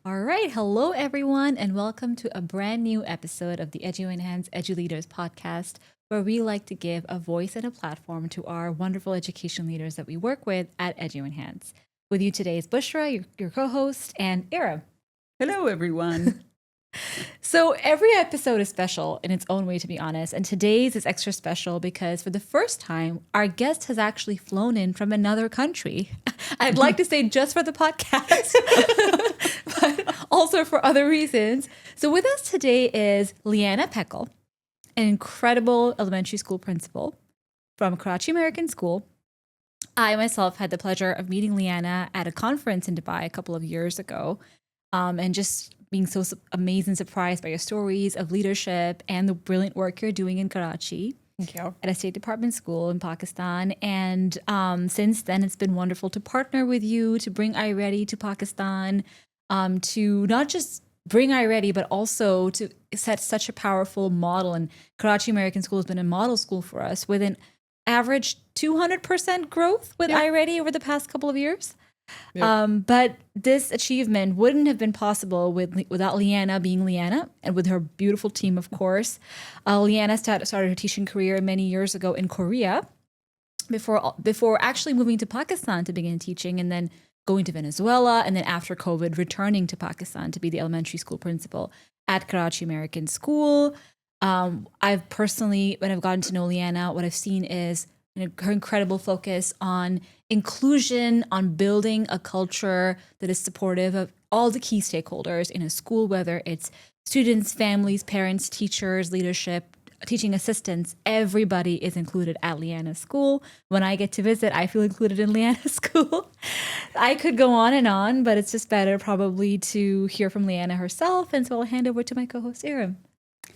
All right. Hello, everyone, and welcome to a brand new episode of the EduEnhance EduLeaders podcast, where we like to give a voice and a platform to our wonderful education leaders that we work with at EduEnhance. With you today is Bushra, your co-host, and Ira. Hello, everyone. So every episode is special in its own way, to be honest. And today's is extra special because for the first time, our guest has actually flown in from another country. I'd like to say just for the podcast, but also for other reasons. So with us today is LeeAnna Pekel, an incredible elementary school principal from Karachi American School. I myself had the pleasure of meeting LeeAnna at a conference in Dubai a couple of years ago, and just being so amazed surprised by your stories of leadership and the brilliant work you're doing in Karachi. Thank you. At a State Department school in Pakistan. And since then, it's been wonderful to partner with you, to bring iReady to Pakistan, to not just bring iReady, but also to set such a powerful model. And Karachi American School has been a model school for us with an average 200% growth with iReady over the past couple of years. Yep. But this achievement wouldn't have been possible without LeeAnna being LeeAnna and with her beautiful team, of course. LeeAnna started her teaching career many years ago in Korea before actually moving to Pakistan to begin teaching, and then going to Venezuela, and then after COVID, returning to Pakistan to be the elementary school principal at Karachi American School. I've personally, when I've gotten to know LeeAnna, what I've seen is her incredible focus on inclusion, on building a culture that is supportive of all the key stakeholders in a school, whether it's students, families, parents, teachers, leadership, teaching assistants. Everybody is included at LeeAnna's school. When I get to visit, I feel included in LeeAnna's school. I could go on, but it's just better probably to hear from LeeAnna herself. And so I'll hand over to my co-host, Aram.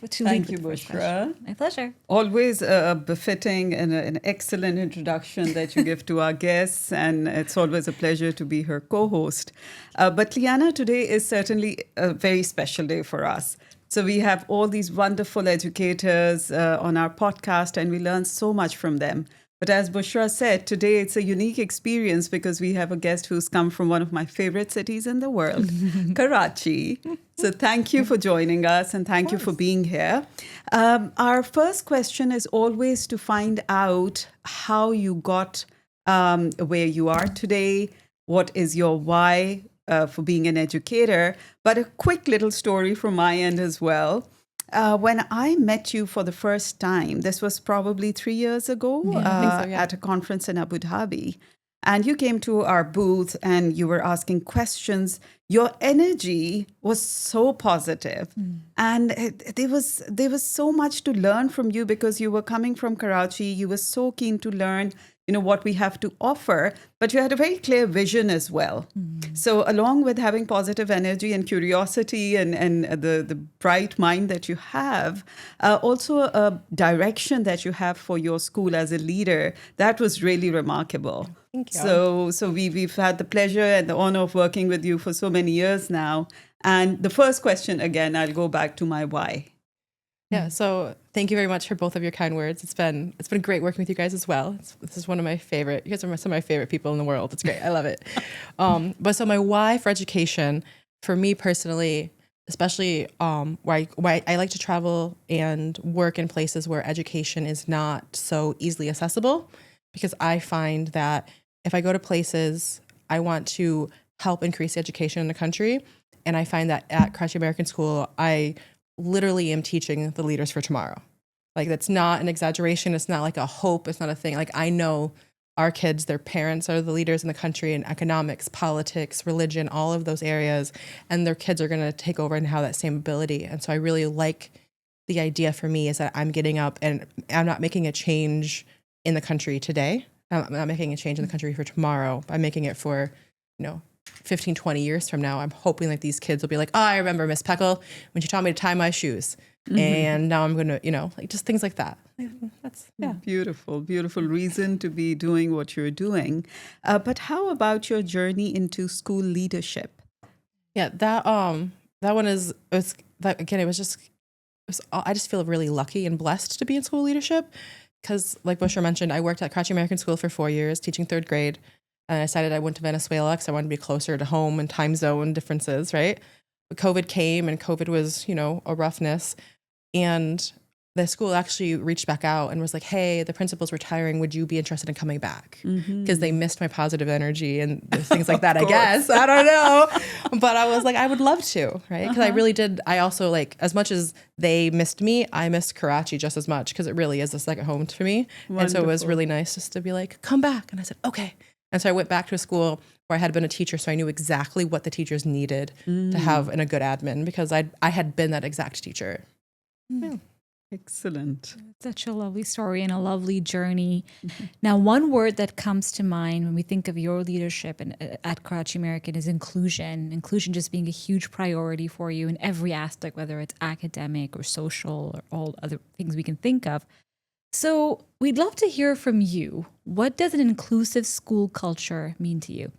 Thank you, Bushra. My pleasure. Always befitting and an excellent introduction that you give to our guests, and it's always a pleasure to be her co-host. But LeeAnna, today is certainly a very special day for us. So we have all these wonderful educators on our podcast, and we learn so much from them. But as Bushra said, today it's a unique experience because we have a guest who's come from one of my favorite cities in the world, Karachi. So thank you for joining us, and thank you for being here. Our first question is always to find out how you got where you are today. What is your why for being an educator? But a quick little story from my end as well. When I met you for the first time, this was probably 3 years ago, at a conference in Abu Dhabi. And you came to our booth and you were asking questions. Your energy was so positive. And there was so much to learn from you because you were coming from Karachi. You were so keen to learn, what we have to offer, but you had a very clear vision as well. So along with having positive energy and curiosity and the bright mind that you have, also a direction that you have for your school as a leader, that was really remarkable. Thank you. So we've had the pleasure and the honor of working with you for so many years now. And the first question, again, I'll go back to my why. Yeah, so thank you very much for both of your kind words. It's been great working with you guys as well. This is one of my favorite. You guys are some of my favorite people in the world. It's great. I love it. But so my why for education, for me personally, especially why I like to travel and work in places where education is not so easily accessible, because I find that if I go to places, I want to help increase education in the country, and I find that at Karachi American School, I literally am teaching the leaders for tomorrow. Like, that's not an exaggeration. It's not like a hope. It's not a thing. Like, I know our kids, their parents are the leaders in the country in economics, politics, religion, all of those areas. And their kids are going to take over and have that same ability. And so I really like the idea for me is that I'm getting up and I'm not making a change in the country today. I'm not making a change in the country for tomorrow. I'm making it for, 15, 20 years from now. I'm hoping that these kids will be like, oh, I remember Miss Pekel when she taught me to tie my shoes. And now I'm going to, like just things like that. That's Beautiful reason to be doing what you're doing. But how about your journey into school leadership? Yeah, that one I just feel really lucky and blessed to be in school leadership because, like Bushra mentioned, I worked at Karachi American School for 4 years, teaching third grade. And I decided I went to Venezuela because I wanted to be closer to home and time zone differences, right? COVID came and COVID was, a roughness. And the school actually reached back out and was like, hey, the principal's retiring. Would you be interested in coming back? Because they missed my positive energy and things like that, I guess. I don't know. But I was like, I would love to, right? Because I really did. I also as much as they missed me, I missed Karachi just as much because it really is a second home to me. Wonderful. And so it was really nice just to be like, come back. And I said, okay. And so I went back to a school where I had been a teacher, so I knew exactly what the teachers needed to have in a good admin because I had been that exact teacher. Yeah. Excellent. Such a lovely story and a lovely journey. Now, one word that comes to mind when we think of your leadership at Karachi American is inclusion. Inclusion just being a huge priority for you in every aspect, whether it's academic or social or all other things we can think of. So we'd love to hear from you. What does an inclusive school culture mean to you?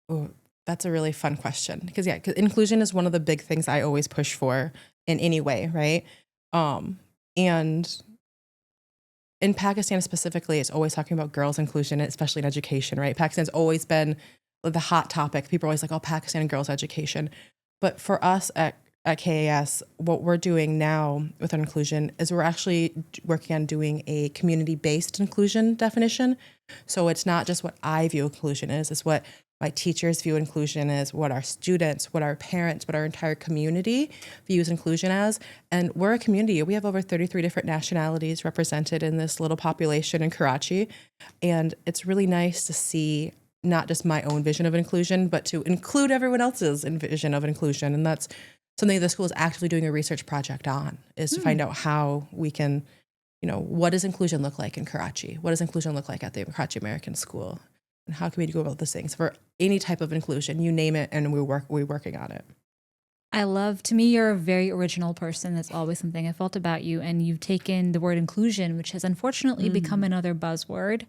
Oh, that's a really fun question because inclusion is one of the big things I always push for in any way, right? And in Pakistan specifically, it's always talking about girls' inclusion, especially in education, right? Pakistan's always been the hot topic. People are always like, oh, Pakistan and girls' education. But for us at KAS, what we're doing now with our inclusion is we're actually working on doing a community-based inclusion definition. So it's not just what I view inclusion is, it's what my teachers view inclusion as, what our students, what our parents, what our entire community views inclusion as. And we're a community. We have over 33 different nationalities represented in this little population in Karachi. And it's really nice to see not just my own vision of inclusion, but to include everyone else's vision of inclusion. And that's something the school is actively doing a research project on, is to find out how we can, what does inclusion look like in Karachi? What does inclusion look like at the Karachi American School? And how can we go about these things for any type of inclusion, you name it, and we're working on it. To me, you're a very original person. That's always something I felt about you. And you've taken the word inclusion, which has unfortunately become another buzzword,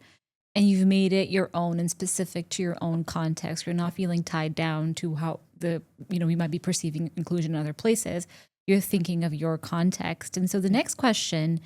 and you've made it your own and specific to your own context. You're not feeling tied down to how we might be perceiving inclusion in other places. You're thinking of your context. And so the next question,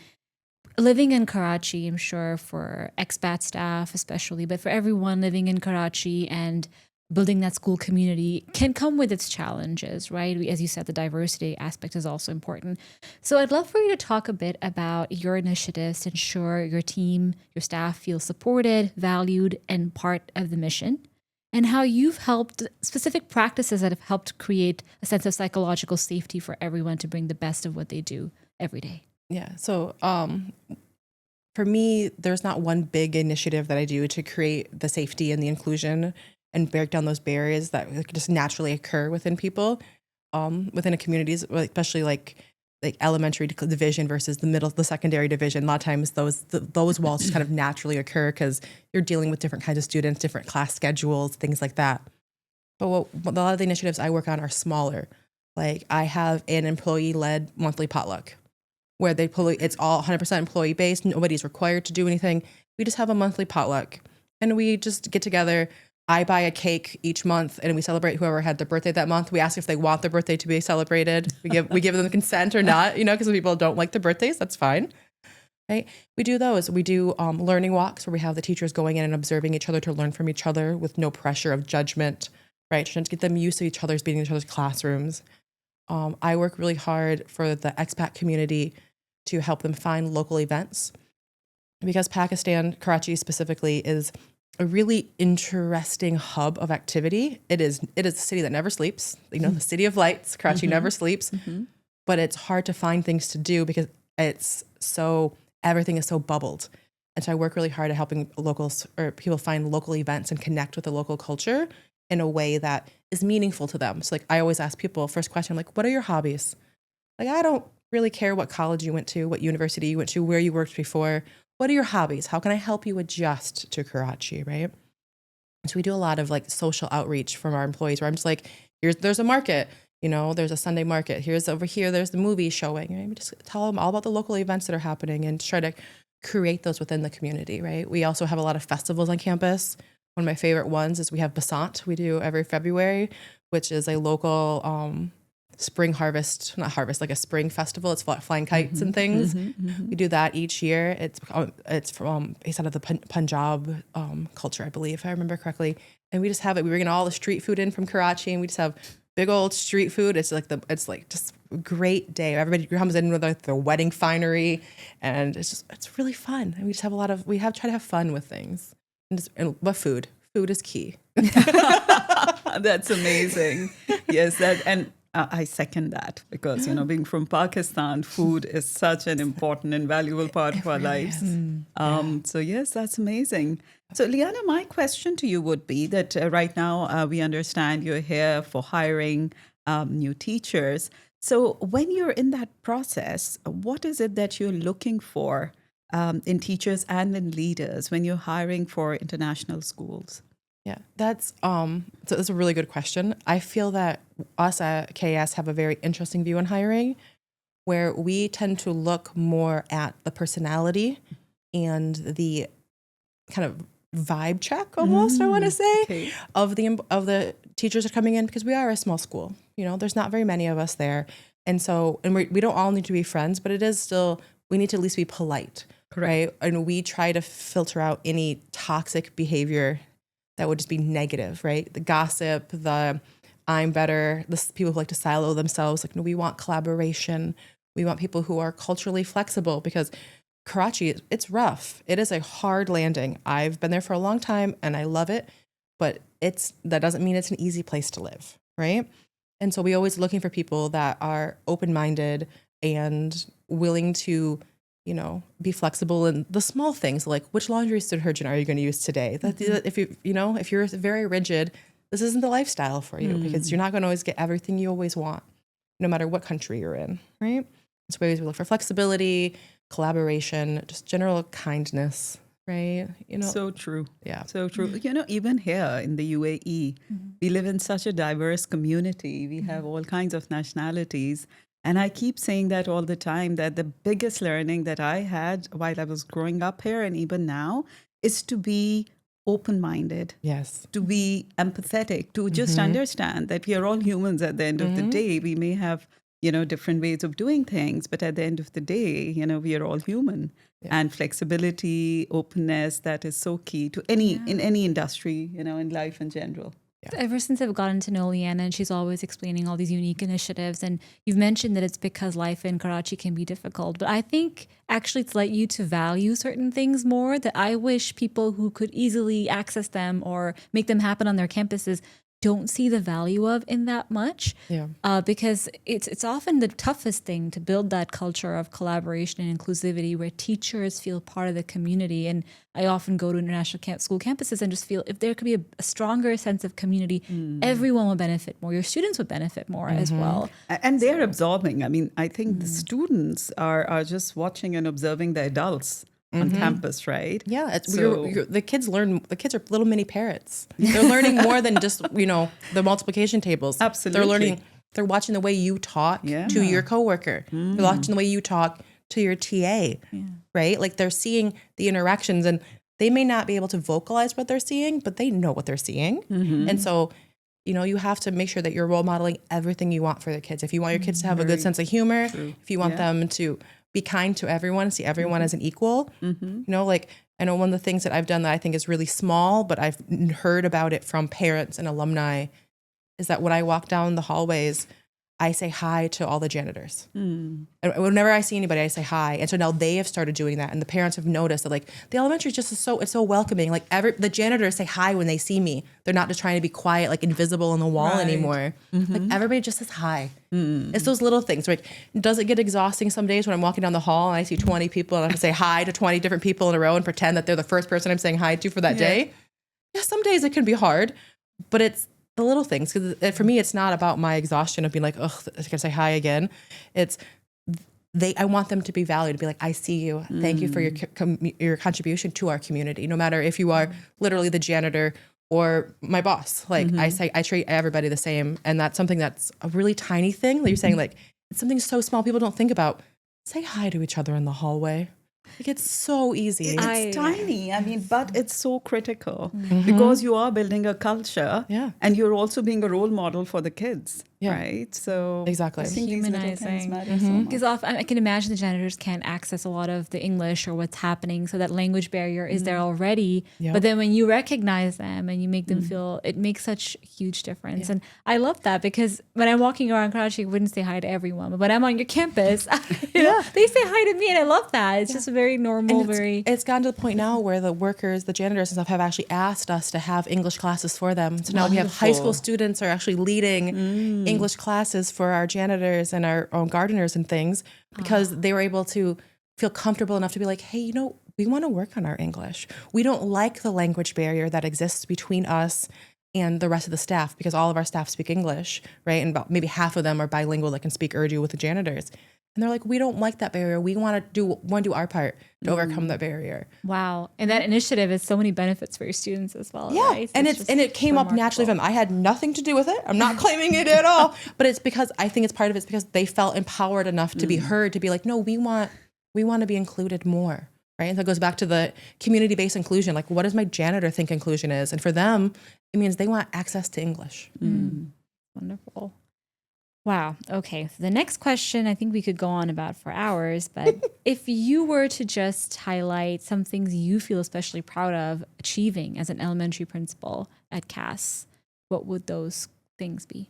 living in Karachi, I'm sure for expat staff especially, but for everyone living in Karachi and building that school community can come with its challenges, right? As you said, the diversity aspect is also important. So I'd love for you to talk a bit about your initiatives to ensure your team, your staff feel supported, valued, and part of the mission, and how you've helped specific practices that have helped create a sense of psychological safety for everyone to bring the best of what they do every day. Yeah. So for me, there's not one big initiative that I do to create the safety and the inclusion and break down those barriers that just naturally occur within people, within a communities, especially like elementary division versus the secondary division. A lot of times those walls just kind of naturally occur because you're dealing with different kinds of students, different class schedules, things like that. But a lot of the initiatives I work on are smaller. Like I have an employee-led monthly potluck where it's all 100% employee-based. Nobody's required to do anything. We just have a monthly potluck and we just get together. I buy a cake each month and we celebrate whoever had their birthday that month. We ask if they want their birthday to be celebrated. We give them consent or not, because people don't like their birthdays, that's fine. Right? We do those. We do learning walks where we have the teachers going in and observing each other to learn from each other with no pressure of judgment, right? Trying to get them used to being in each other's classrooms. I work really hard for the expat community to help them find local events because Pakistan, Karachi specifically, is a really interesting hub of activity. It is a city that never sleeps. The city of lights. Karachi never sleeps, but it's hard to find things to do because everything is so bubbled. And so I work really hard at helping locals or people find local events and connect with the local culture in a way that is meaningful to them. So I always ask people, first question, what are your hobbies? I don't really care what college you went to, what university you went to, where you worked before. What are your hobbies? How can I help you adjust to Karachi, right? So we do a lot of social outreach from our employees where I'm just there's a market, there's a Sunday market. There's the movie showing, right? We just tell them all about the local events that are happening and try to create those within the community, right? We also have a lot of festivals on campus. One of my favorite ones is we have Basant. We do every February, which is a local spring harvest, not harvest, like a spring festival. It's flying kites and things. We do that each year. It's based out of the Punjab culture, I believe, if I remember correctly. And we just have it. We bring in all the street food in from Karachi, and we just have big old street food. It's like just a great day. Everybody comes in with like their wedding finery, and it's really fun. And we just have try to have fun with things. But food is key. That's amazing. Yes, I second that because, being from Pakistan, food is such an important and valuable part of our lives. So yes, that's amazing. So LeeAnna, my question to you would be that right now we understand you're here for hiring new teachers. So when you're in that process, what is it that you're looking for in teachers and in leaders when you're hiring for international schools? Yeah, that's a really good question. I feel that us at KS have a very interesting view on hiring, where we tend to look more at the personality and the kind of vibe check almost, I want to say, of the teachers that are coming in, because we are a small school. There's not very many of us there. And we don't all need to be friends, but it is still, we need to at least be polite, right? And we try to filter out any toxic behavior that would just be negative, right? The gossip, the I'm better, the people who like to silo themselves. Like, no, we want collaboration. We want people who are culturally flexible, because Karachi, it's rough. It is a hard landing. I've been there for a long time and I love it, but that doesn't mean it's an easy place to live, right? And so we always looking for people that are open-minded and willing to, be flexible in the small things, like which laundry detergent are you going to use today? If you're very rigid, this isn't the lifestyle for you, because you're not going to always get everything you always want, no matter what country you're in, right? So we always look for flexibility, collaboration, just general kindness, right? So true. Yeah. So true. Even here in the UAE, we live in such a diverse community. We have all kinds of nationalities. And I keep saying that all the time, that the biggest learning that I had while I was growing up here and even now is to be open-minded. Yes. To be empathetic, to just understand that we are all humans at the end of the day. We may have, different ways of doing things, but at the end of the day, we are all human. Yeah. And flexibility, openness, that is so key to in any industry, in life in general. Yeah. Ever since I've gotten to know LeeAnna, and she's always explaining all these unique initiatives, and you've mentioned that it's because life in Karachi can be difficult, but I think actually it's led you to value certain things more, that I wish people who could easily access them or make them happen on their campuses don't see the value of in that much. Yeah. Because it's often the toughest thing to build that culture of collaboration and inclusivity where teachers feel part of the community. And I often go to international school campuses and just feel if there could be a stronger sense of community, everyone will benefit more. Your students would benefit more as well. And they're absorbing. I mean, I think the students are just watching and observing the adults on campus, right? Yeah, the kids learn. The kids are little mini parrots. They're learning more than just the multiplication tables. Absolutely, they're watching the way you talk to your coworker. They're watching the way you talk to your TA, right? Like they're seeing the interactions, and they may not be able to vocalize what they're seeing, but they know what they're seeing, and so. You have to make sure that you're role modeling everything you want for the kids. If you want your kids to have a good sense of humor, if you want them to be kind to everyone, see everyone as an equal, like I know one of the things that I've done that I think is really small, but I've heard about it from parents and alumni, is that when I walk down the hallways, I say hi to all the janitors. And whenever I see anybody, I say hi. And so now they have started doing that. And the parents have noticed that like the elementary is just it's so welcoming. Like the janitors say hi when they see me. They're not just trying to be quiet, like invisible on the wall anymore. Like everybody just says hi. It's those little things. Like, does it get exhausting some days when I'm walking down the hall and I see 20 people and I have to say hi to 20 different people in a row and pretend that they're the first person I'm saying hi to for that day? Yeah, some days it can be hard, but it's the little things, because for me, it's not about my exhaustion of being like, oh, I gotta say hi again. It's I want them to be valued, to be like, I see you. Thank you for your contribution to our community. No matter if you are literally the janitor or my boss, like I treat everybody the same, and that's something that's a really tiny thing that you're saying. Like it's something so small people don't think about. Say hi to each other in the hallway. Like it's so easy. It's tiny. I mean, but it's so critical because you are building a culture and you're also being a role model for the kids. Yeah. right? So Exactly. I think these little things Humanizing. matter so much. Because often I can imagine the janitors can't access a lot of the English or what's happening. So that language barrier is there already. Yep. But then when you recognize them and you make them feel, it makes such a huge difference. And I love that because when I'm walking around Karachi, I wouldn't say hi to everyone. But when I'm on your campus, you know, they say hi to me. And I love that. It's just very normal, And it's gotten to the point now where the workers, the janitors and stuff have actually asked us to have English classes for them. So now we have high school students are actually leading English classes for our janitors and our own gardeners and things because they were able to feel comfortable enough to be like, hey, you know, we want to work on our English. We don't like the language barrier that exists between us and the rest of the staff because all of our staff speak English, right? And about maybe half of them are bilingual that can speak Urdu with the janitors. And they're like, we don't like that barrier. We want to do our part to overcome that barrier. wow. And that initiative has so many benefits for your students as well. Yeah, Right? and just it came up naturally from them. I had nothing to do with it. I'm not claiming it at all, but it's because I think it's part of it's because they felt empowered enough to be heard to be like, no, we want to be included more, right? And so it goes back to the community-based inclusion. Like, what does my janitor think inclusion is? And for them, it means they want access to English. Wonderful. Wow. Okay. So the next question, I think we could go on about for hours, but if you were to just highlight some things you feel especially proud of achieving as an elementary principal at Cass, what would those things be?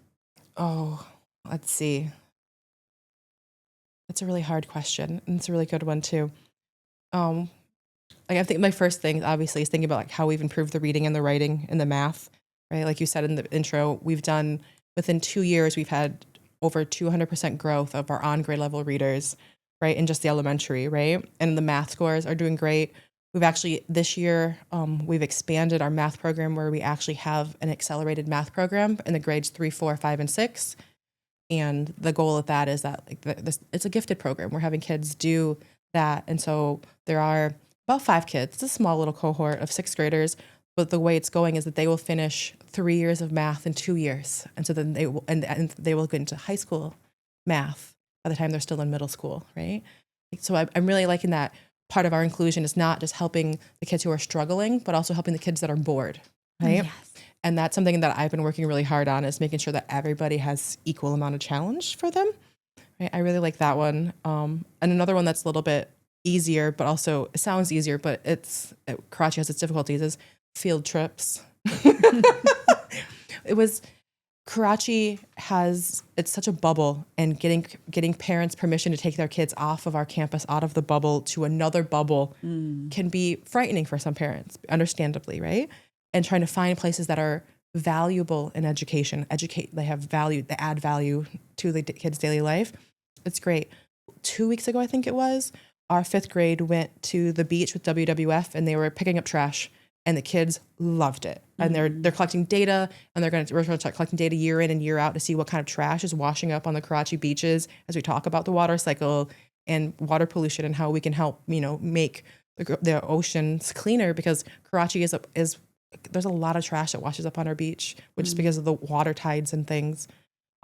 Oh, let's see. That's a really hard question, and it's a really good one too. Like I think my first thing, obviously, is thinking about like how we've improved the reading and the writing and the math, right? Like you said in the intro, we've done within 2 years, we've had over 200% growth of our on-grade level readers, right? In just the elementary, right? And the math scores are doing great. We've actually, this year, we've expanded our math program where we actually have an accelerated math program in the grades 3, 4, 5, and 6. And the goal of that is that like it's a gifted program. We're having kids do that. And so there are about 5 kids. It's a small little cohort of 6th graders. But the way it's going is that they will finish 3 years of math in 2 years. And so then they will, and they will get into high school math by the time they're still in middle school, right? So I'm really liking that part of our inclusion is not just helping the kids who are struggling, but also helping the kids that are bored, right? Yes. And that's something that I've been working really hard on is making sure that everybody has equal amount of challenge for them. Right? I really like that one. And another one that's a little bit easier, but also it sounds easier, but Karachi has its difficulties is field trips. Karachi it's such a bubble, and getting parents permission to take their kids off of our campus, out of the bubble to another bubble can be frightening for some parents, understandably, right? And trying to find places that are valuable in education, they have value, they add value to the kids' daily life. It's great. 2 weeks ago, I think it was, our 5th grade went to the beach with WWF and they were picking up trash. And the kids loved it. And they're collecting data, and we're going to start collecting data year in and year out to see what kind of trash is washing up on the Karachi beaches as we talk about the water cycle and water pollution and how we can help, make the oceans cleaner, because Karachi is there's a lot of trash that washes up on our beach, which is because of the water tides and things.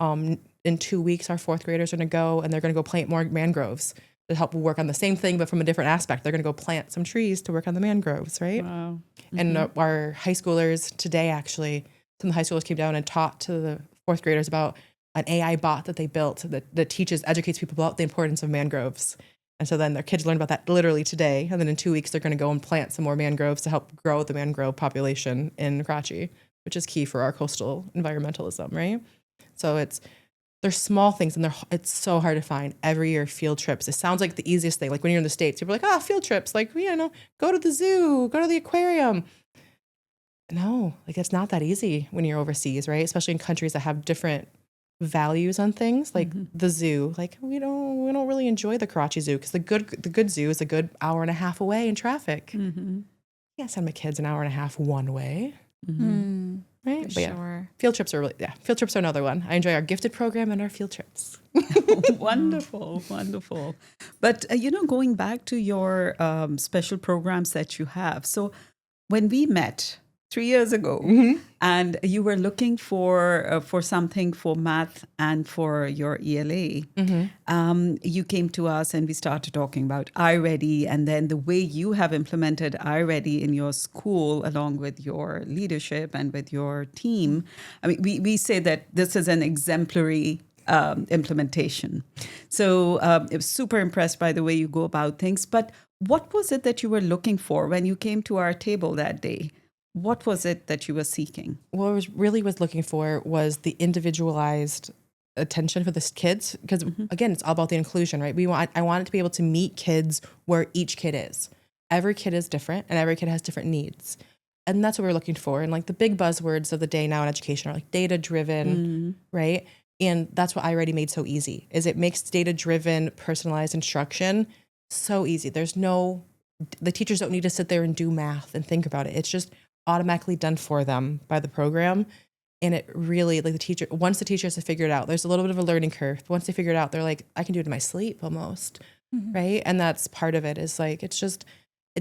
In 2 weeks, our 4th graders are going to go, and they're going to go plant more mangroves to help work on the same thing, but from a different aspect. They're going to go plant some trees to work on the mangroves, right? Wow. And our high schoolers today, actually, some of the high schoolers came down and taught to the 4th graders about an AI bot that they built that educates people about the importance of mangroves. And so then their kids learned about that literally today. And then in 2 weeks, they're going to go and plant some more mangroves to help grow the mangrove population in Karachi, which is key for our coastal environmentalism, right? So there's small things, and it's so hard to find every year. Field trips. It sounds like the easiest thing. Like when you're in the States, people are like, field trips. Like, go to the zoo, go to the aquarium. No, like it's not that easy when you're overseas, right? Especially in countries that have different values on things. Like the zoo. Like we don't really enjoy the Karachi Zoo because the good zoo is a good hour and a half away in traffic. You can't send my kids an hour and a half one way. Right? For But yeah, sure. field trips are field trips are another one. I enjoy our gifted program and our field trips. Wonderful, wonderful. But, going back to your special programs that you have. So when we met 3 years ago, and you were looking for something for math and for your ELA. You came to us and we started talking about iReady, and then the way you have implemented iReady in your school along with your leadership and with your team. I mean, we say that this is an exemplary implementation. So I was super impressed by the way you go about things. But what was it that you were looking for when you came to our table that day? What was it that you were seeking? What I was looking for was the individualized attention for the kids, because again, it's all about the inclusion, right? I wanted to be able to meet kids where each kid is. Every kid is different, and every kid has different needs, and that's what we're looking for. And like the big buzzwords of the day now in education are like data driven, right? And that's what iReady made so easy. Is it makes data driven, personalized instruction so easy. The teachers don't need to sit there and do math and think about it. It's just automatically done for them by the program. And it really, like once the teachers have figured it out, there's a little bit of a learning curve. But once they figure it out, they're like, I can do it in my sleep almost, right? And that's part of it is like, it's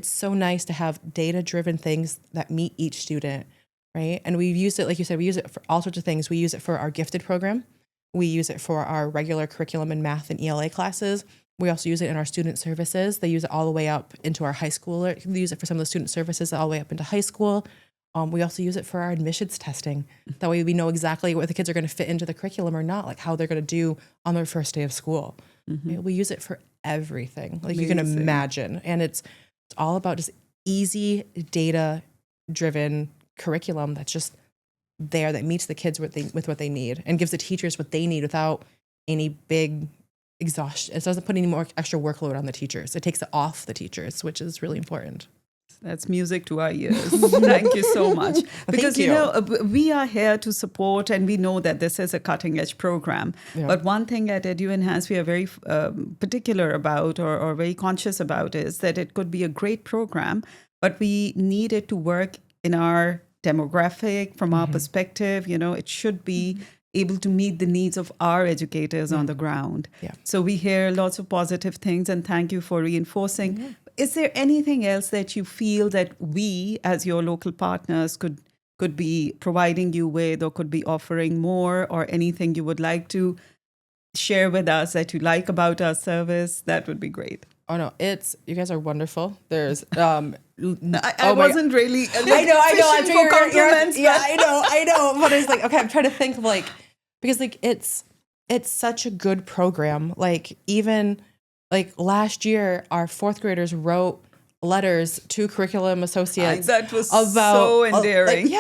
so nice to have data-driven things that meet each student, right? And we've used it, like you said, we use it for all sorts of things. We use it for our gifted program. We use it for our regular curriculum in math and ELA classes. We also use it in our student services. They use it all the way up into our high school. They use it for some of the student services all the way up into high school. We also use it for our admissions testing. That way we know exactly what the kids are going to fit into the curriculum or not, like how they're going to do on their first day of school. Right? We use it for everything, like you can imagine. And it's all about just easy data-driven curriculum that's just there, that meets the kids with what they need and gives the teachers what they need without any big exhaustion. It doesn't put any more extra workload on the teachers. It takes it off the teachers, which is really important. That's music to our ears. Thank you so much. Because, you know, we are here to support, and we know that this is a cutting edge program. Yeah. But one thing at EduEnhance we are very particular about or very conscious about is that it could be a great program, but we need it to work in our demographic, from our perspective. You know, it should be able to meet the needs of our educators on the ground. Yeah. So we hear lots of positive things, and thank you for reinforcing. Is there anything else that you feel that we, as your local partners, could be providing you with, or could be offering more, or anything you would like to share with us that you like about our service? That would be great. Oh no, you guys are wonderful. There's I wasn't really I know I'm for compliments. Yeah, I know. But it's like, okay, I'm trying to think of like, because like it's such a good program. Like even like last year, our fourth graders wrote letters to curriculum associates. That was so endearing.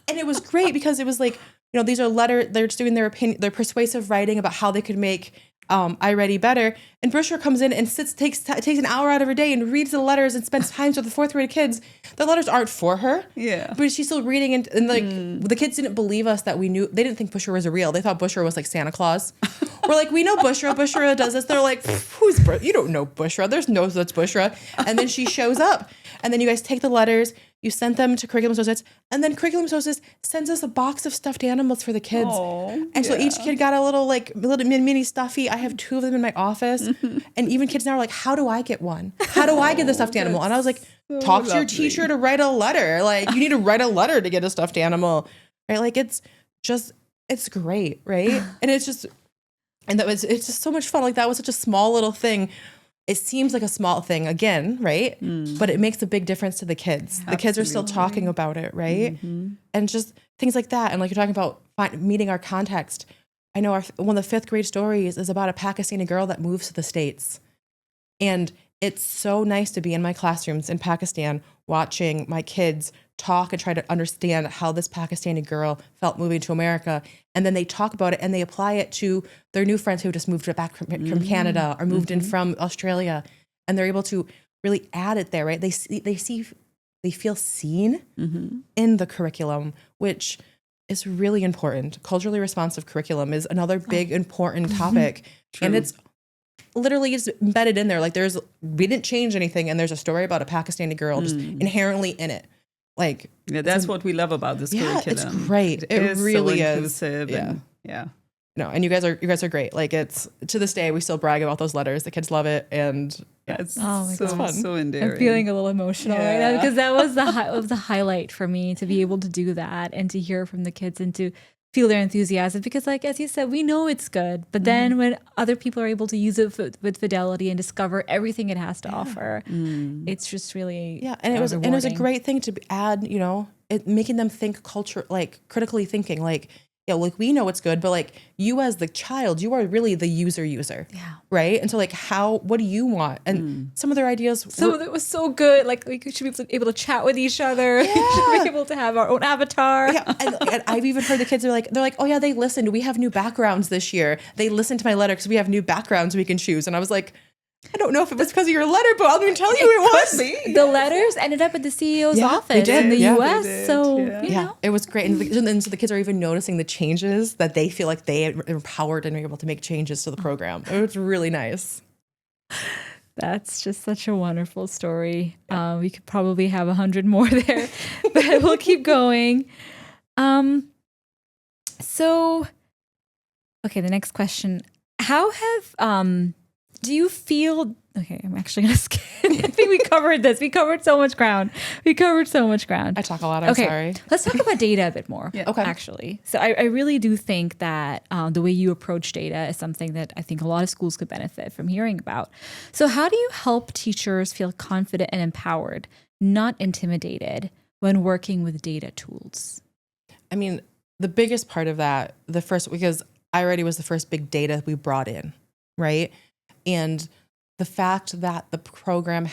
And it was great because it was like, you know, these are letters, they're just doing their opinion, their persuasive writing about how they could make iReady better. And Bushra comes in and takes an hour out of her day and reads the letters and spends time with the fourth grade kids. The letters aren't for her. Yeah. But she's still reading, and like the kids didn't believe us that we knew. They didn't think Bushra was real. They thought Bushra was like Santa Claus. We're like, we know Bushra. Bushra does this. They're like, who's Bushra? You don't know Bushra. There's no such Bushra. And then she shows up. And then you guys take the letters, you send them to Curriculum Associates, and then Curriculum Associates sends us a box of stuffed animals for the kids. So each kid got a little mini stuffy. I have 2 of them in my office. And even kids now are like, how do I get one? How do I get the stuffed animal? And I was like, talk to your teacher to write a letter. Like, you need to write a letter to get a stuffed animal, right? Like, it's great, right? And it's just so much fun. Like, that was such a small little thing. It seems like a small thing again, right? But it makes a big difference to the kids. The kids are still talking about it, right? And just things like that. And like you're talking about meeting our context. I know one of the 5th grade stories is about a Pakistani girl that moves to the States. And it's so nice to be in my classrooms in Pakistan watching my kids talk and try to understand how this Pakistani girl felt moving to America. And then they talk about it and they apply it to their new friends who just moved back from Canada or moved in from Australia. And they're able to really add it there, right? They feel seen in the curriculum, which is really important. Culturally responsive curriculum is another big important topic. And it's literally just embedded in there. Like we didn't change anything, and there's a story about a Pakistani girl just inherently in it. Like, that's what we love about this curriculum. It's great. It really so inclusive. No, and you guys are great. Like, it's to this day we still brag about those letters. The kids love it, and That's Oh my so, God. so endearing. I'm feeling a little emotional right now Yeah. because that was the highlight for me to be able to do that and to hear from the kids and to feel their enthusiasm because like as you said we know it's good but then when other people are able to use it with fidelity and discover everything it has to offer it's just really and it was a rewarding. great thing to add, you know, it making them think critically thinking, like, yeah, like we know it's good, but like you as the child, you are really the user, Yeah. right? And so like what do you want? And some of their ideas Some of it was so good. Like we should be able to chat with each other. We should be able to have our own avatar. yeah, and I've even heard the kids are like, oh yeah, they listened. We have new backgrounds this year. They listened to my letter because we have new backgrounds we can choose. And I was like, I don't know if it was because of your letter, but I'll even tell you it was. The letters ended up at the CEO's office in the Yeah. US. They did, So, yeah. you Yeah, know. it was great. And so the kids are even noticing the changes that they feel like they are empowered and are able to make changes to the program. It was really nice. That's just such a wonderful story. We could probably have 100 more there, but we'll keep going. So, okay, the next question. How have, do you feel, okay, I'm actually going to skip. I think we covered this. We covered so much ground. I talk a lot. I'm sorry. Let's talk about data a bit more. Yeah. Okay. Actually. So I really do think that the way you approach data is something that I think a lot of schools could benefit from hearing about. So how do you help teachers feel confident and empowered, not intimidated when working with data tools? I mean, the biggest part of that, because iReady was the first big data we brought in, right? And the fact that the program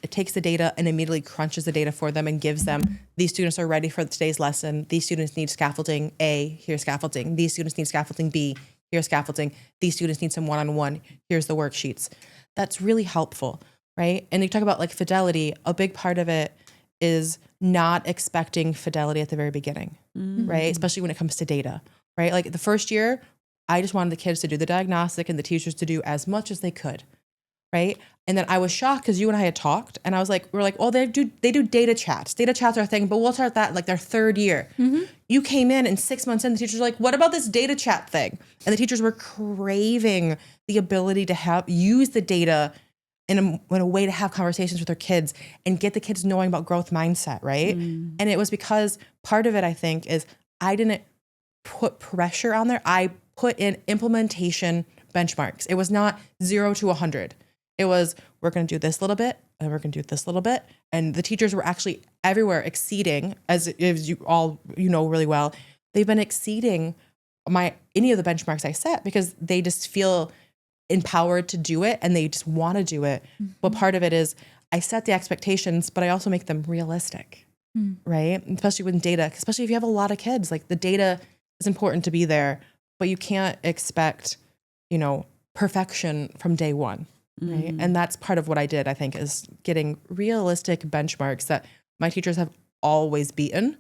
it takes the data and immediately crunches the data for them and gives them, these students are ready for today's lesson. These students need scaffolding A, here's scaffolding. These students need scaffolding B, here's scaffolding. These students need some one-on-one, here's the worksheets. That's really helpful, right? And you talk about like fidelity, a big part of it is not expecting fidelity at the very beginning, right? Especially when it comes to data, right? Like the first year, I just wanted the kids to do the diagnostic and the teachers to do as much as they could, right? And then I was shocked because you and I had talked and I was like, we're like, oh, they do data chats. Data chats are a thing, but we'll start that like their third year. You came in and 6 months in, the teachers were like, what about this data chat thing? And the teachers were craving the ability to use the data in a way to have conversations with their kids and get the kids knowing about growth mindset, right? And it was because part of it, I think, is I didn't put pressure on there. I put in implementation benchmarks. It was not 0 to 100. It was, we're going to do this little bit and we're going to do this little bit. And the teachers were actually everywhere exceeding, as you all, you know, really well, they've been exceeding any of the benchmarks I set because they just feel empowered to do it and they just want to do it. But part of it is I set the expectations, but I also make them realistic, right? Especially with data, especially if you have a lot of kids, like the data is important to be there, but you can't expect, you know, perfection from day one, right? And that's part of what I did, I think, is getting realistic benchmarks that my teachers have always beaten.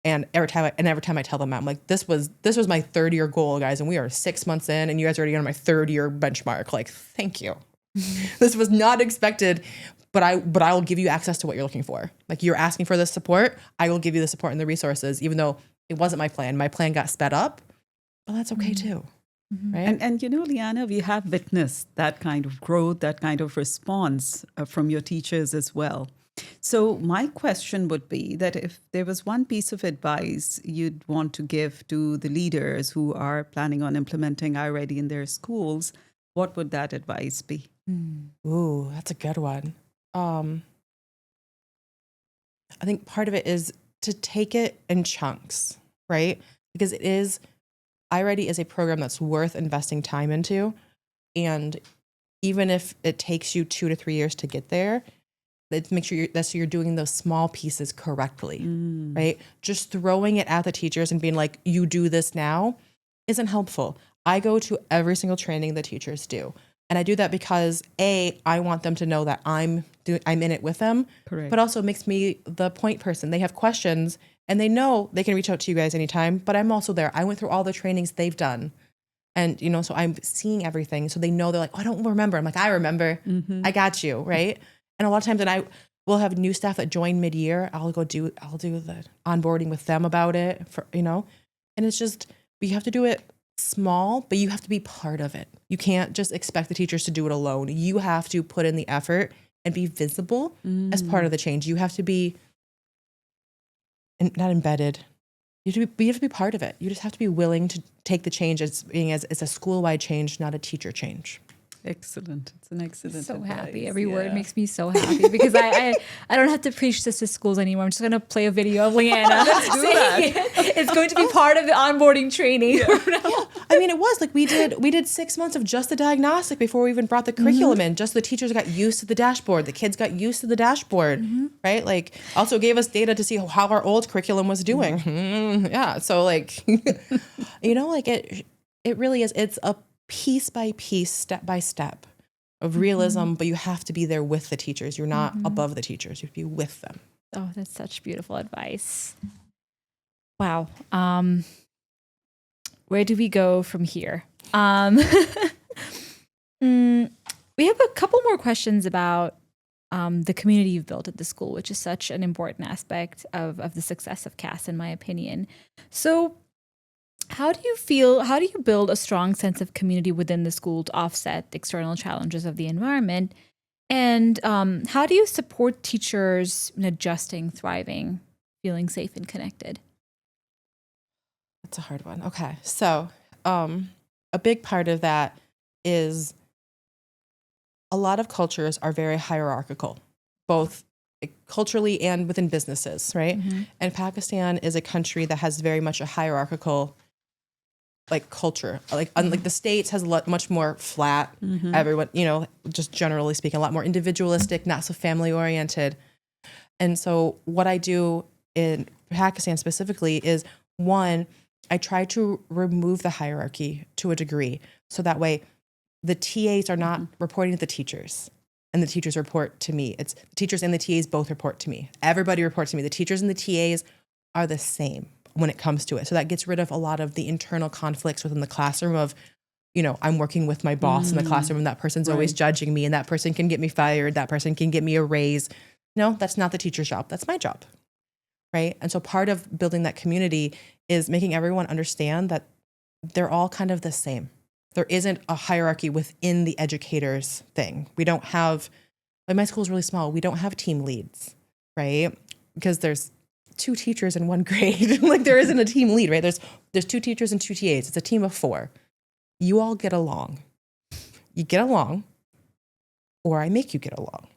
And every time I tell them that, I'm like, this was my third year goal, guys, and we are 6 months in, and you guys are already on my third year benchmark. Like, thank you. This was not expected, but I will give you access to what you're looking for. Like, you're asking for this support, I will give you the support and the resources, even though it wasn't my plan. My plan got sped up, but that's okay too. Right? And you know, LeeAnna, we have witnessed that kind of growth, that kind of response from your teachers as well. So my question would be that if there was one piece of advice you'd want to give to the leaders who are planning on implementing iReady in their schools, what would that advice be? Ooh, that's a good one. I think part of it is to take it in chunks, right? Because iReady is a program that's worth investing time into. And even if it takes you 2 to 3 years to get there, let's make sure you're doing those small pieces correctly, right? Just throwing it at the teachers and being like, you do this now isn't helpful. I go to every single training the teachers do. And I do that because I want them to know that I'm in it with them, Correct. but also makes me the point person. They have questions and they know they can reach out to you guys anytime, but I'm also there. I went through all the trainings they've done. And, you know, so I'm seeing everything. So they know, they're like, oh, I don't remember. I'm like, I remember. I got you. Right. And a lot of times, and I will have new staff that join mid-year. I'll do the onboarding with them about it, and it's just, you have to do it small, but you have to be part of it. You can't just expect the teachers to do it alone. You have to put in the effort and be visible as part of the change. You have to be not embedded. You have to be part of it. You just have to be willing to take the change as being as it's a school-wide change, not a teacher change. Excellent. It's an excellent So advice. happy. Every word makes me so happy because I don't have to preach this to schools anymore. I'm just going to play a video of LeeAnna saying it. It's going to be part of the onboarding training. Yeah. I mean, it was like we did 6 months of just the diagnostic before we even brought the curriculum in. Just the teachers got used to the dashboard. The kids got used to the dashboard, right? Like also gave us data to see how our old curriculum was doing. Yeah. So like, like it really is. It's a piece by piece, step by step of realism, but you have to be there with the teachers. You're not above the teachers. You have to be with them. Oh, that's such beautiful advice. Wow. Where do we go from here? We have a couple more questions about the community you've built at the school, which is such an important aspect of the success of CAS, in my opinion. So how do you build a strong sense of community within the school to offset the external challenges of the environment? And how do you support teachers in adjusting, thriving, feeling safe and connected? That's a hard one. Okay. So a big part of that is a lot of cultures are very hierarchical, both culturally and within businesses, right? And Pakistan is a country that has very much a hierarchical culture. Unlike the States has much more flat, everyone, just generally speaking, a lot more individualistic, not so family oriented. And so what I do in Pakistan specifically is, one, I try to remove the hierarchy to a degree. So that way the TAs are not reporting to the teachers and the teachers report to me. It's the teachers and the TAs both report to me. Everybody reports to me. The teachers and the TAs are the same when it comes to it. So that gets rid of a lot of the internal conflicts within the classroom of, I'm working with my boss in the classroom and that person's always judging me and that person can get me fired. That person can get me a raise. No, that's not the teacher's job. That's my job. Right. And so part of building that community is making everyone understand that they're all kind of the same. There isn't a hierarchy within the educators thing. We don't have, my school is really small. We don't have team leads, right? Because there's 2 teachers in 1 grade. There isn't a team lead, right? There's 2 teachers and 2 TAs. It's a team of 4. You all get along. You get along, or I make you get along.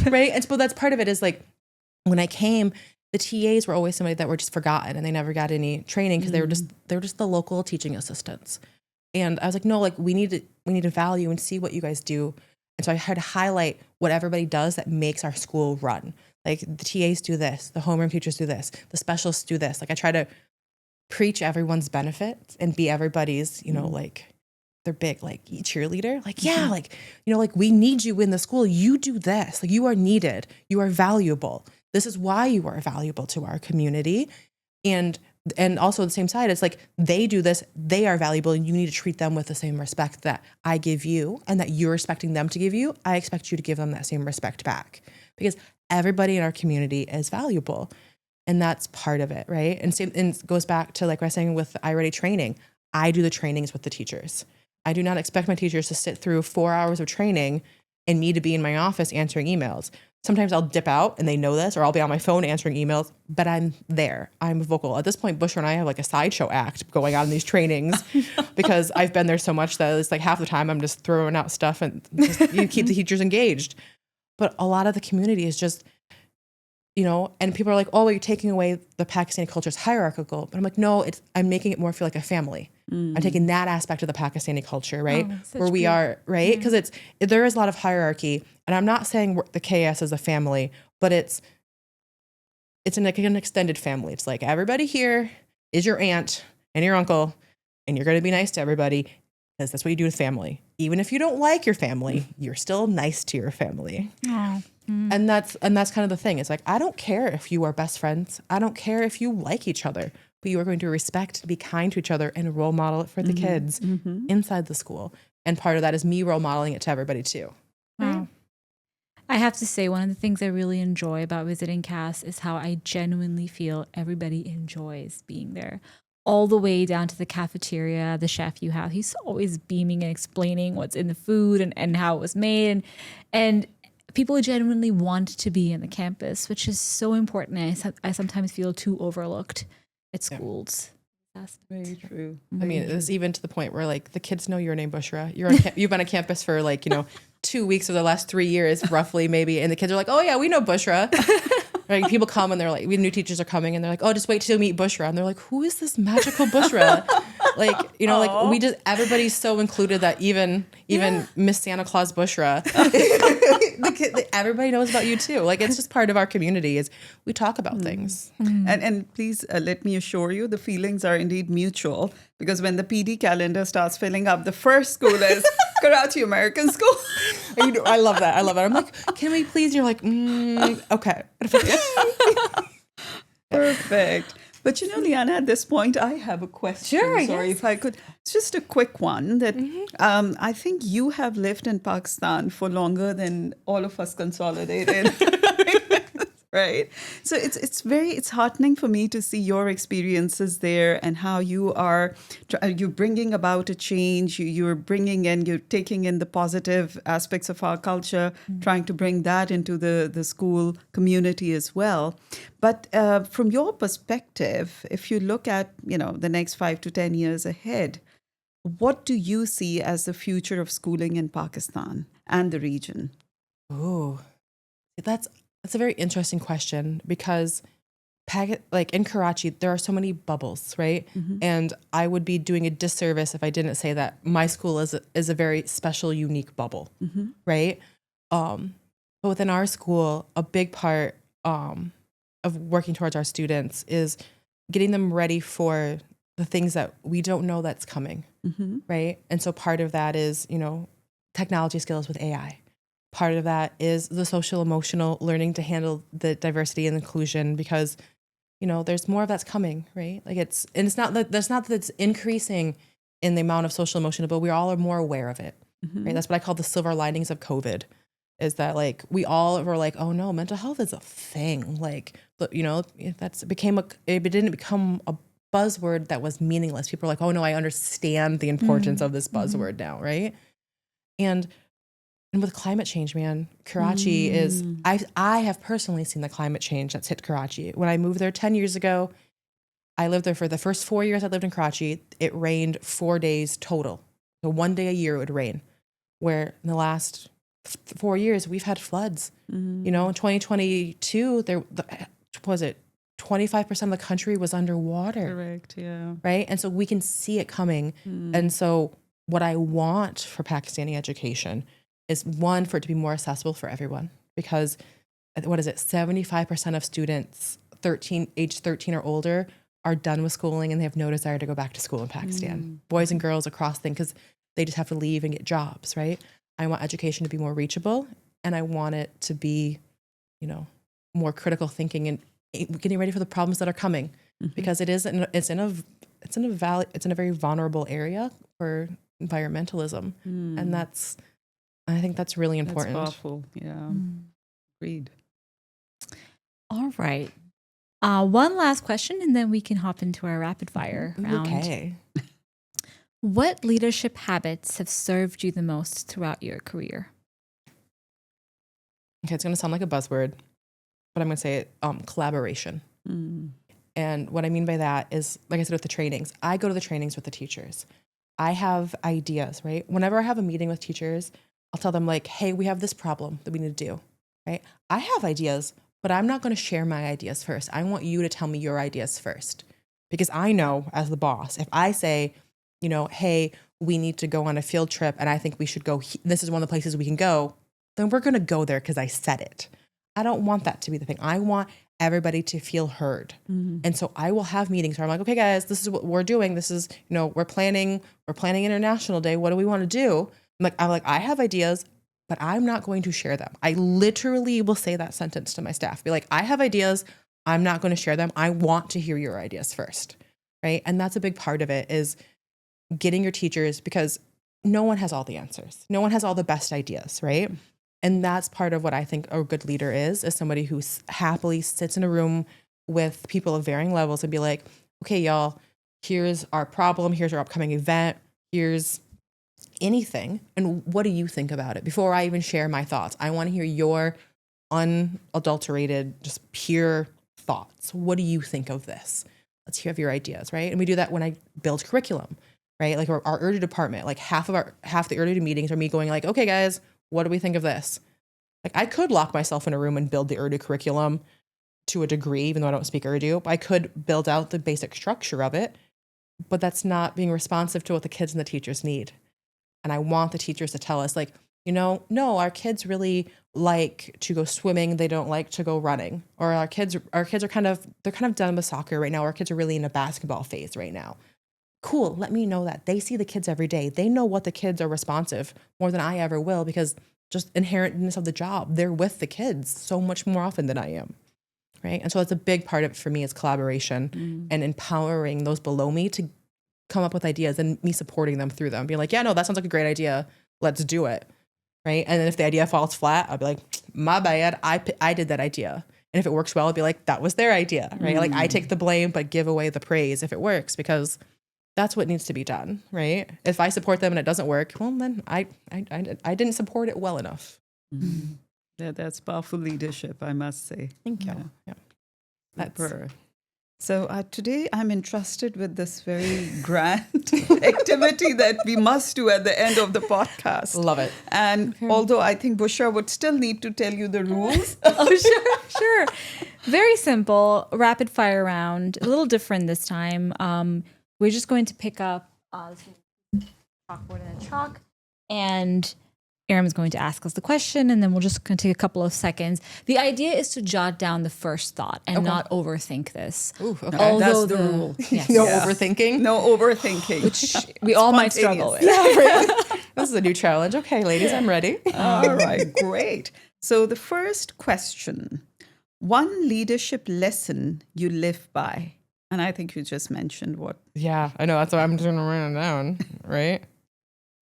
Right? And so that's part of it is when I came, the TAs were always somebody that were just forgotten and they never got any training because they were just the local teaching assistants. And I was like, no, we need to value and see what you guys do. And so I had to highlight what everybody does that makes our school run. The TAs do this, the homeroom teachers do this, the specialists do this. I try to preach everyone's benefits and be everybody's, they're big, cheerleader. We need you in the school. You do this. You are needed. You are valuable. This is why you are valuable to our community. And also on the same side, it's they do this, they are valuable, and you need to treat them with the same respect that I give you and that you're expecting them to give you. I expect you to give them that same respect back because everybody in our community is valuable. And that's part of it, right? And it goes back to I was saying with the iReady training. I do the trainings with the teachers. I do not expect my teachers to sit through 4 hours of training and me to be in my office answering emails. Sometimes I'll dip out and they know this, or I'll be on my phone answering emails, but I'm there. I'm vocal. At this point, Bushra and I have a sideshow act going on in these trainings because I've been there so much that it's half the time I'm just throwing out stuff and you keep the teachers engaged. But a lot of the community is just, and people are like, oh, you're taking away the Pakistani culture is hierarchical. But I'm like, no, I'm making it more feel like a family. I'm taking that aspect of the Pakistani culture, right? Where we are, right? Because there is a lot of hierarchy. And I'm not saying the KS is a family, but it's an extended family. It's everybody here is your aunt and your uncle, and you're going to be nice to everybody because that's what you do with family. Even if you don't like your family, you're still nice to your family. Oh. And that's kind of the thing. It's I don't care if you are best friends. I don't care if you like each other, but you are going to respect, be kind to each other, and role model it for the kids inside the school. And part of that is me role modeling it to everybody too. Wow. I have to say, one of the things I really enjoy about visiting CAS is how I genuinely feel everybody enjoys being there. all the way down to the cafeteria, the chef you have. He's always beaming and explaining what's in the food and how it was made. And people genuinely want to be in the campus, which is so important. I sometimes feel too overlooked at schools. That's Very true. I mean, it's even to the point where like the kids know your name, Bushra. You've been on campus for like, 2 weeks of the last 3 years, roughly maybe. And the kids are like, oh yeah, we know Bushra. Like people come and they're like, new teachers are coming and they're like, oh, just wait till you meet Bushra. And they're like, who is this magical Bushra? Like, like we just, everybody's so included that even Miss Santa Claus Bushra, everybody knows about you too. Like it's just part of our community is we talk about things. And please let me assure you, the feelings are indeed mutual, because when the PD calendar starts filling up, the first school is Karachi American School. I love that. I'm like, can we please? You're like, okay. Perfect. But LeeAnna, at this point, I have a question. Sure, Sorry, yes. if I could. It's just a quick one that I think you have lived in Pakistan for longer than all of us consolidated. Right. So it's heartening for me to see your experiences there and how you're bringing about a change. You're taking in the positive aspects of our culture, trying to bring that into the school community as well. But from your perspective, if you look at, the next 5 to 10 years ahead, what do you see as the future of schooling in Pakistan and the region? Ooh, that's a very interesting question because like in Karachi, there are so many bubbles, right? And I would be doing a disservice if I didn't say that my school is a very special, unique bubble, right? But within our school, a big part of working towards our students is getting them ready for the things that we don't know that's coming, right? And so part of that is, technology skills with AI. Part of that is the social emotional learning to handle the diversity and inclusion because, there's more of that's coming, right? Like it's not that it's increasing in the amount of social emotional, but we all are more aware of it, right? That's what I call the silver linings of COVID is that like, we all were like, oh no, mental health is a thing. Like, it didn't become a buzzword that was meaningless. People are like, oh no, I understand the importance of this buzzword now, right? And with climate change, man, Karachi is, I have personally seen the climate change that's hit Karachi. When I moved there 10 years ago, I lived there for the first 4 years I lived in Karachi. It rained 4 days total. So 1 day a year it would rain. Where in the last 4 years, we've had floods. In 2022, was it 25% of the country was underwater. Correct, yeah. Right? And so we can see it coming. And so what I want for Pakistani education is one, for it to be more accessible for everyone because 75% of students age 13 or older are done with schooling and they have no desire to go back to school in Pakistan. Boys and girls across things because they just have to leave and get jobs, right? I want education to be more reachable and I want it to be, more critical thinking and getting ready for the problems that are coming because it's in a very vulnerable area for environmentalism. And I think that's really important. That's powerful. Yeah. Agreed. All right. One last question, and then we can hop into our rapid fire round. Okay. What leadership habits have served you the most throughout your career? Okay, it's going to sound like a buzzword, but I'm going to say it, collaboration. And what I mean by that is, like I said, with the trainings, I go to the trainings with the teachers. I have ideas, right? Whenever I have a meeting with teachers, I'll tell them like, hey, we have this problem that we need to do, right? I have ideas, but I'm not going to share my ideas first. I want you to tell me your ideas first because I know as the boss, if I say, hey, we need to go on a field trip and I think we should go, this is one of the places we can go, then we're going to go there because I said it. I don't want that to be the thing. I want everybody to feel heard. And so I will have meetings where I'm like, okay, guys, this is what we're doing. This is, we're planning International Day. What do we want to do? I'm like, I have ideas, but I'm not going to share them. I literally will say that sentence to my staff. Be like, I have ideas. I'm not going to share them. I want to hear your ideas first. Right. And that's a big part of it is getting your teachers because no one has all the answers. No one has all the best ideas. Right. And that's part of what I think a good leader is somebody who happily sits in a room with people of varying levels and be like, okay, y'all, here's our problem, here's our upcoming event, here's anything. And what do you think about it? Before I even share my thoughts, I want to hear your unadulterated, just pure thoughts. What do you think of this? Let's hear your ideas, right? And we do that when I build curriculum, right? Like our Urdu department, like half the Urdu meetings are me going like, okay, guys, what do we think of this? Like I could lock myself in a room and build the Urdu curriculum to a degree, even though I don't speak Urdu. I could build out the basic structure of it, but that's not being responsive to what the kids and the teachers need. And I want the teachers to tell us like, no, our kids really like to go swimming. They don't like to go running. Or our kids are they're kind of done with soccer right now. Our kids are really in a basketball phase right now. Cool. Let me know that. They see the kids every day. They know what the kids are responsive more than I ever will because just inherentness of the job. They're with the kids so much more often than I am. Right. And so that's a big part of it for me is collaboration and empowering those below me to come up with ideas and me supporting them through them. Being like, yeah, no, that sounds like a great idea. Let's do it. Right. And then if the idea falls flat, I'll be like, my bad. I did that idea. And if it works well, I'll be like, that was their idea. Right. Like I take the blame, but give away the praise if it works, because that's what needs to be done. Right. If I support them and it doesn't work, well, then I didn't support it well enough. That's powerful leadership, I must say. Thank you. Yeah. Super. So today I'm entrusted with this very grand activity that we must do at the end of the podcast. Love it. And although I think Bushra would still need to tell you the rules. Oh, sure. Very simple, rapid fire round. A little different this time. We're just going to pick up chalkboard and a chalk, and Aram's going to ask us the question, and then we're just going to take a couple of seconds. The idea is to jot down the first thought and not overthink this. Ooh, okay. Although That's the rule. Yes. No overthinking. No overthinking. Which we all might struggle with. This is a new challenge. Okay, ladies, I'm ready. All right, great. So the first question, one leadership lesson you live by. And I think you just mentioned what. Yeah, I know. That's why I'm just going to write it down, right?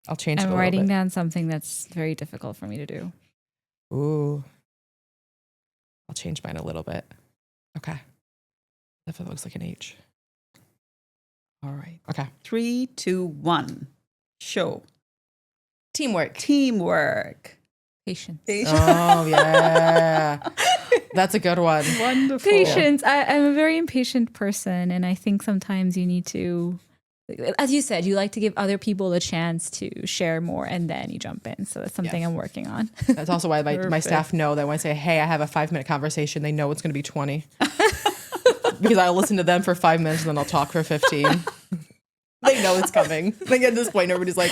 I'll change it a I'm little writing bit. down something that's very difficult for me to do. Ooh. I'll change mine a little bit. Okay. If it looks like an H. All right. Okay. 3, 2, 1. Show. Teamwork. Teamwork. Patience. Oh, yeah. That's a good one. Wonderful. Patience. I'm a very impatient person, and I think sometimes you need to, as you said, you like to give other people a chance to share more, and then you jump in. So that's something I'm working on. That's also why my staff know that when I say, hey, I have a 5-minute conversation, they know it's going to be 20. Because I'll listen to them for 5 minutes and then I'll talk for 15. They know it's coming. Like at this point, everybody's like,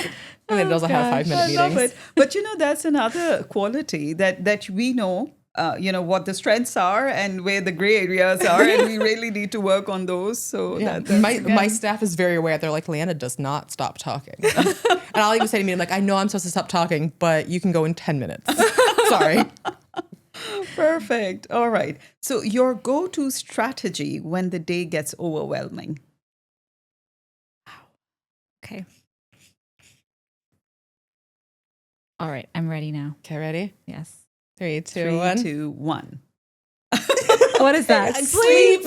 and it doesn't have 5-minute I love meetings. it. But that's another quality that we know, what the strengths are and where the gray areas are, and we really need to work on those. So Yeah. that's My staff is very aware. They're like, LeeAnna does not stop talking. And I'll even say to me, I'm like, I know I'm supposed to stop talking, but you can go in 10 minutes. Sorry. perfect. All right. So your go-to strategy when the day gets overwhelming. Okay. All right. I'm ready now. Okay, ready? Yes. 3, 2, 3, 1. 2, 1. What is that? Sleep.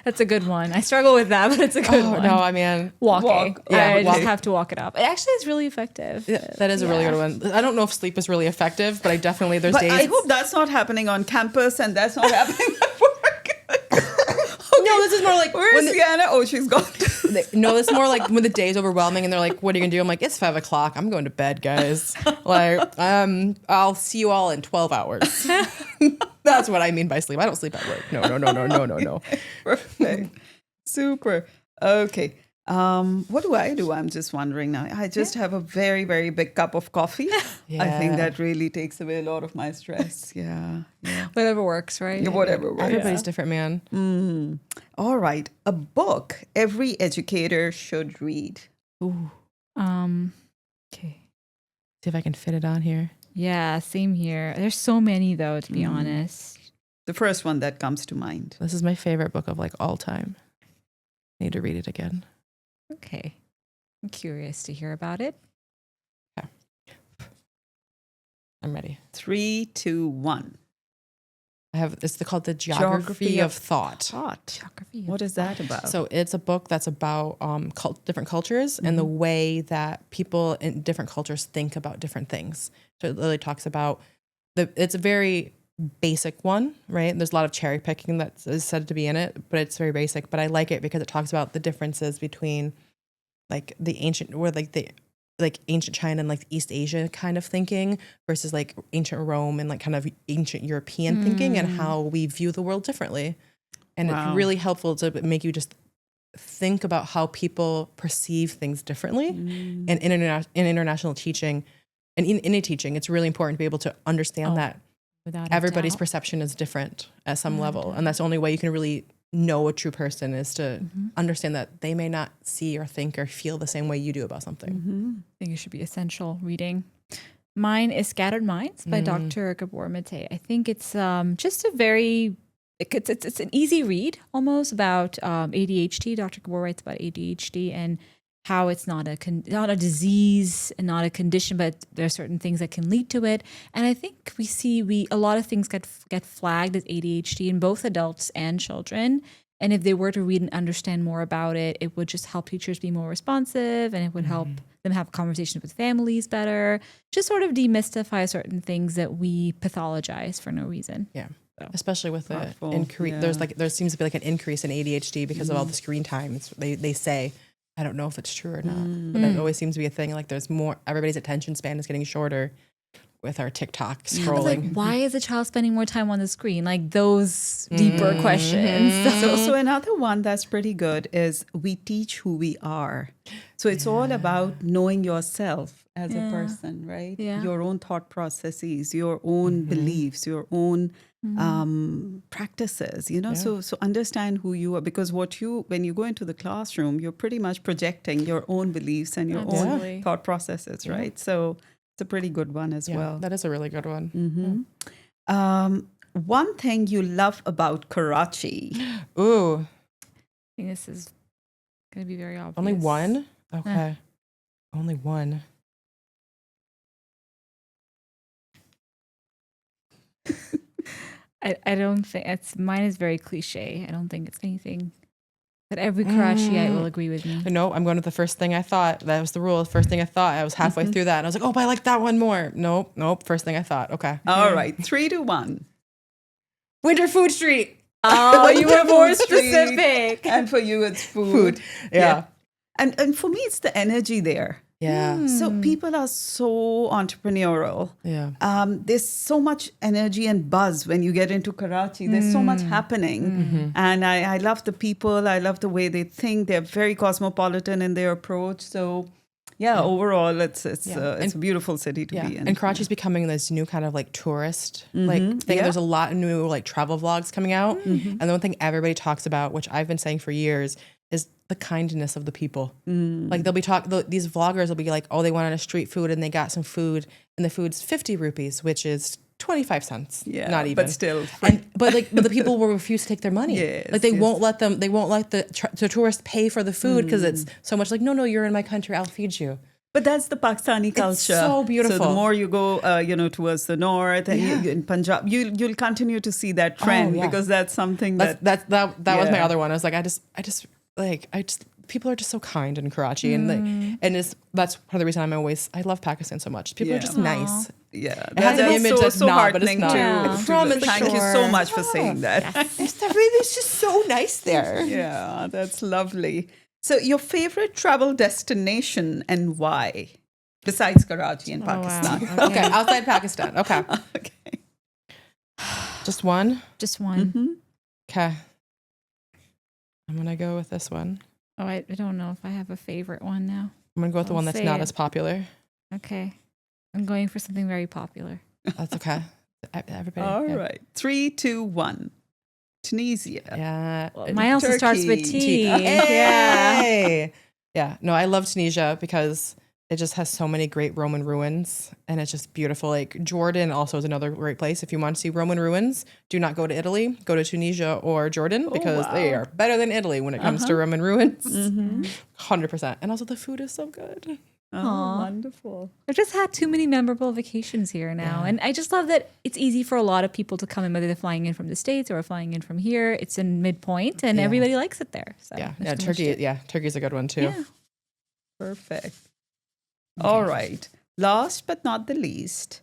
That's a good one. I struggle with that, but it's a good one. No, I mean, Walking. Yeah, I just walk. have to walk it up. It actually is really effective. that is a really good one. I don't know if sleep is really effective, but I definitely, there's But days. I hope that's not happening on campus and that's not happening at work. No, this is more like Where's LeeAnna? Oh, she's gone. No, it's more like when the day's overwhelming and they're like, what are you gonna do? I'm like, it's 5 o'clock. I'm going to bed, guys. Like, I'll see you all in 12 hours. That's what I mean by sleep. I don't sleep at work. No. Perfect. Super. Okay. What do I do? I'm just wondering now. I just have a very, very big cup of coffee. I think Yeah. that really takes away a lot of my stress. Yeah. Whatever works, right? Whatever works. Everybody's different, man. All right. A book every educator should read. Ooh. Okay. See if I can fit it on here. Yeah, same here. There's so many though, to be honest. The first one that comes to mind. This is my favorite book of like all time. Need to read it again. Okay. I'm curious to hear about it. Okay. I'm ready. 3, 2, 1. It's called The Geography of Thought. Geography. What is that about? So it's a book that's about different cultures and the way that people in different cultures think about different things. So it literally talks about it's a very basic one, right? There's a lot of cherry picking that is said to be in it, but it's very basic. But I like it because it talks about the differences between like the ancient or like ancient China and like East Asia kind of thinking versus like ancient Rome and like kind of ancient European thinking and how we view the world differently. And it's really helpful to make you just think about how people perceive things differently. And in international teaching and in any teaching, it's really important to be able to understand that Without everybody's doubt. perception is different at some level. And that's the only way you can really know a true person is to understand that they may not see or think or feel the same way you do about something. I think it should be essential reading. Mine is Scattered Minds by Dr. Gabor Mate. I think it's just a very, it's an easy read almost about ADHD. Dr. Gabor writes about ADHD and how it's not a disease and not a condition, but there are certain things that can lead to it. And I think a lot of things get flagged as ADHD in both adults and children. And if they were to read and understand more about it, it would just help teachers be more responsive, and it would help them have conversations with families better, just sort of demystify certain things that we pathologize for no reason. Yeah. So. Especially with the Powerful, increase, yeah. there seems to be like an increase in ADHD because of all the screen time. They say, I don't know if it's true or not, but that always seems to be a thing. Like there's more, everybody's attention span is getting shorter with our TikTok It's scrolling. like, why is a child spending more time on the screen? Like those deeper questions. So another one that's pretty good is we teach who we are. So it's all about knowing yourself as a person, right? Yeah. Your own thought processes, your own beliefs, your own practices, so understand who you are, because when you go into the classroom, you're pretty much projecting your own beliefs and your Absolutely. own thought processes, right? So it's a pretty good one as well. That is a really good one. One thing you love about Karachi. Ooh, I think this is going to be very obvious. only one? Okay. Only one. I don't think mine is very cliche. I don't think it's anything that every Karachiite will agree with me. No, I'm going with the first thing I thought. That was the rule. The first thing I thought. I was halfway through that and I was like, oh, but I like that one more. Nope. First thing I thought. Okay. All right, 3-1. Winter Food Street. Oh, you were more Food Street. specific. And for you, it's food. Yeah. And for me, it's the energy there. Yeah. So people are so entrepreneurial. Yeah. There's so much energy and buzz when you get into Karachi. There's so much happening. And I love the people. I love the way they think. They're very cosmopolitan in their approach. So overall, it's a beautiful city to be in. And Karachi's becoming this new kind of like tourist like thing. There's a lot of new like travel vlogs coming out. And the one thing everybody talks about, which I've been saying for years, is the kindness of the people. Like they'll be these vloggers will be like, oh, they went on a street food and they got some food and the food's 50 rupees, which is 25 cents. Yeah, not even. but still. But the people will refuse to take their money. Yes, like they won't let the tourist pay for the food because it's so much like, no, you're in my country, I'll feed you. But that's the Pakistani culture. so beautiful. So the more you go, towards the north and you in Punjab, you'll continue to see that trend because that's something that was my other one. I was like, I just people are just so kind in Karachi, and that's part of the reason I love Pakistan so much. People are just nice. Yeah, It has an image that's so not, but it's heartening not. too. Yeah. Thank you so much for saying that. It's just so nice there. Yeah, that's lovely. So your favorite travel destination and why? Besides Karachi and Pakistan. Wow. Okay, outside Pakistan. Okay, Okay. just one. Just one. Okay, I'm gonna go with this one. Oh, I don't know if I have a favorite one now. I'm gonna go with the I'll one that's say not it. as popular. Okay. I'm going for something very popular. That's okay. Everybody. All right. 3, 2, 1. Tunisia. Yeah. Mine also starts with Turkey. T. Yeah. Hey. Yeah. No, I love Tunisia because it just has so many great Roman ruins and it's just beautiful. Like Jordan also is another great place. If you want to see Roman ruins, do not go to Italy. Go to Tunisia or Jordan because they are better than Italy when it comes to Roman ruins. 100%. And also the food is so good. Oh, wonderful. I've just had too many memorable vacations here now. And I just love that it's easy for a lot of people to come in, whether they're flying in from the States or flying in from here. It's in midpoint and everybody likes it there. So Turkey's a good one too. Yeah. Perfect. All right. Last but not the least,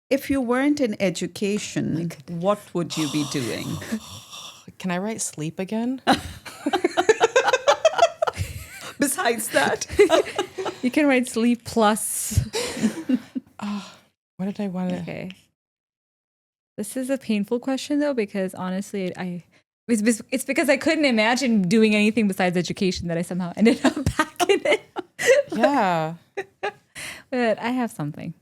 if you weren't in education, what would you be doing? Can I write sleep again? Besides that, You can write sleep plus. What did I want to? Okay. This is a painful question though, because honestly, it's because I couldn't imagine doing anything besides education that I somehow ended up back in it. Yeah. But I have something.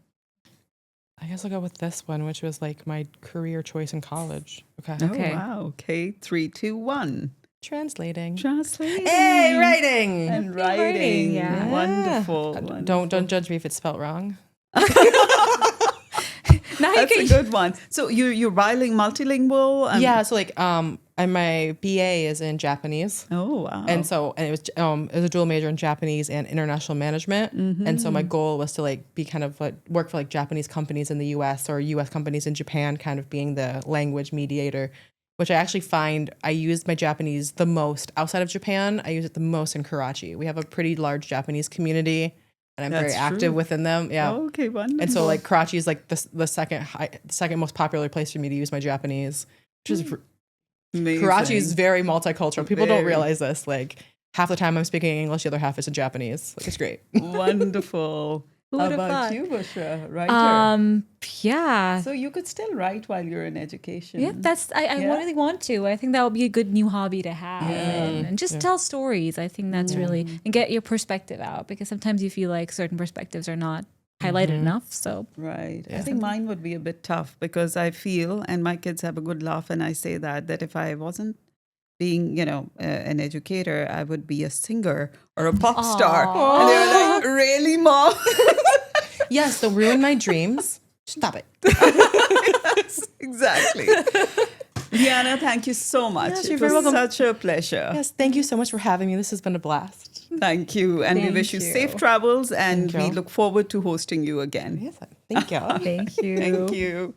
I guess I'll go with this one, which was like my career choice in college. Okay. Okay. Oh, wow. Okay, 3, 2, 1. Translating. Translating. Hey, writing. And writing. Yeah. Wonderful. Don't judge me if it's spelled wrong. Now That's a good one. So you're multilingual? Yeah. So like and my BA is in Japanese. Oh, wow. And it was a dual major in Japanese and international management. And so my goal was to like be kind of like work for like Japanese companies in the US or US companies in Japan, kind of being the language mediator, which I actually find I used my Japanese the most outside of Japan. I use it the most in Karachi. We have a pretty large Japanese community and I'm very active within them. Yeah. Oh, okay, wonderful. And so like Karachi is like the second most popular place for me to use my Japanese, which is Amazing. Karachi is very multicultural. People don't realize this. Like half the time I'm speaking English, the other half is in Japanese. Like it's great. Wonderful. Who How would have about thought? you, Bushra? Writer. Yeah. So you could still write while you're in education. Yeah, I really want to. I think that would be a good new hobby to have and just tell stories. I think that's really, and get your perspective out because sometimes you feel like certain perspectives are not highlighted enough. So Right. I think mine would be a bit tough because I feel, and my kids have a good laugh when I say that if I wasn't being, an educator, I would be a singer or a pop star. And they're like, really, Mom? Yes, don't ruin my dreams. Stop it. Yes, exactly. LeeAnna, thank you so much. Yes, you're it very was welcome. such a pleasure. Yes, thank you so much for having me. This has been a blast. Thank you. And we Thank wish you you. safe travels and Thank we you. look forward to hosting you again. Yes, thank you. thank you. Thank you.